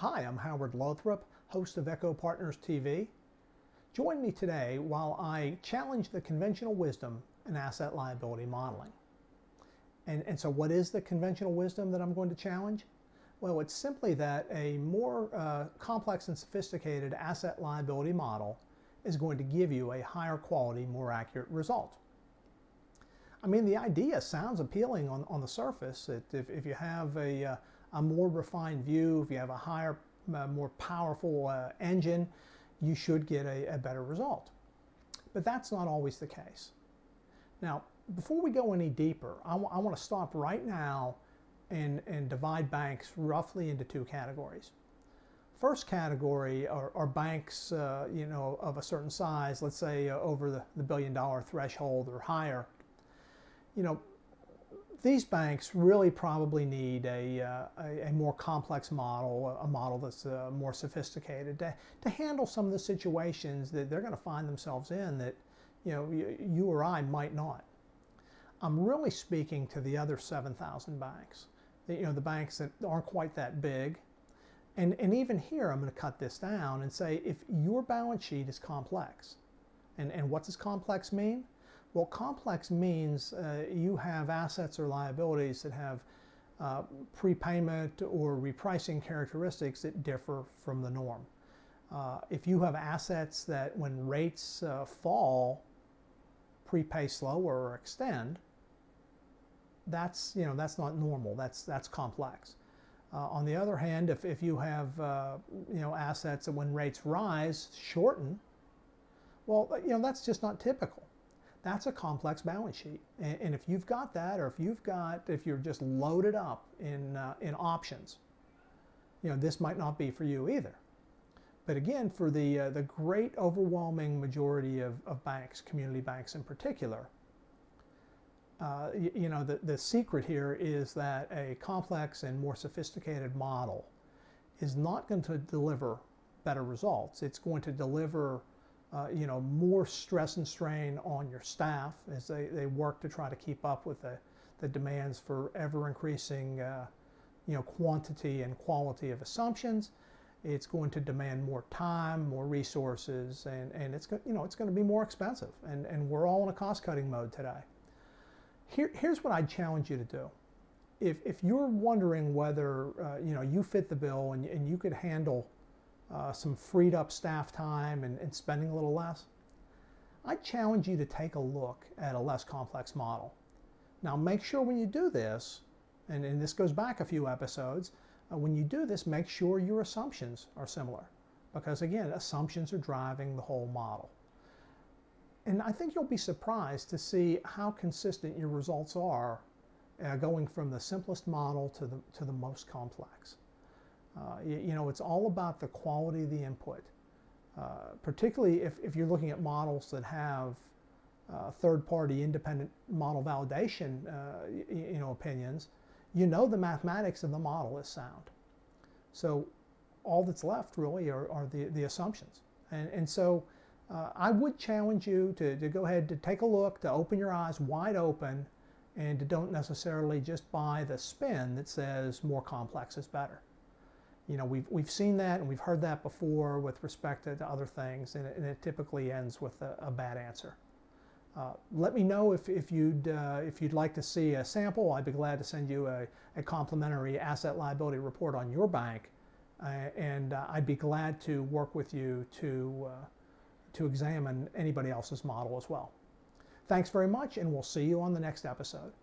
Hi, I'm Howard Lothrop, host of Echo Partners TV. Join me today while I challenge the conventional wisdom in asset liability modeling. And so what is the conventional wisdom that I'm going to challenge? Well, it's simply that a more complex and sophisticated asset liability model is going to give you a higher quality, more accurate result. I mean, the idea sounds appealing on the surface. If you have a more refined view, if you have a higher, more powerful engine, you should get a better result. But that's not always the case. Now, before we go any deeper, I want to stop right now and divide banks roughly into two categories. First category are banks of a certain size, let's say over the $1 billion threshold or higher. These banks really probably need a more complex model, a model that's more sophisticated to handle some of the situations that they're going to find themselves in that you or I might not. I'm really speaking to the other 7,000 banks, the banks that aren't quite that big. And even here, I'm going to cut this down and say if your balance sheet is complex, and what does complex mean? Well, complex means you have assets or liabilities that have prepayment or repricing characteristics that differ from the norm. If you have assets that when rates fall, prepay slower or extend, that's not normal. That's complex. On the other hand, if you have assets that when rates rise shorten, well, that's just not typical. That's a complex balance sheet, and if you've got that, or if you're just loaded up in options, this might not be for you either. But again, for the great overwhelming majority of banks, community banks in particular, the secret here is that a complex and more sophisticated model is not going to deliver better results. It's going to deliver more stress and strain on your staff as they work to try to keep up with the demands for ever-increasing quantity and quality of assumptions. It's going to demand more time, more resources, and it's going to be more expensive. And we're all in a cost-cutting mode today. Here's what I'd challenge you to do. If you're wondering whether you fit the bill and you could handle some freed up staff time and spending a little less, I challenge you to take a look at a less complex model. Now make sure when you do this, and this goes back a few episodes, when you do this, make sure your assumptions are similar, because again, assumptions are driving the whole model. And I think you'll be surprised to see how consistent your results are going from the simplest model to the most complex. It's all about the quality of the input, particularly if you're looking at models that have third-party independent model validation opinions. The mathematics of the model is sound. So all that's left really are the assumptions. And so I would challenge you to go ahead, to take a look, to open your eyes wide open, and to don't necessarily just buy the spin that says more complex is better. We've seen that and we've heard that before with respect to other things, and it typically ends with a bad answer. Let me know if you'd like to see a sample. I'd be glad to send you a complimentary asset liability report on your bank, and I'd be glad to work with you to examine anybody else's model as well. Thanks very much, and we'll see you on the next episode.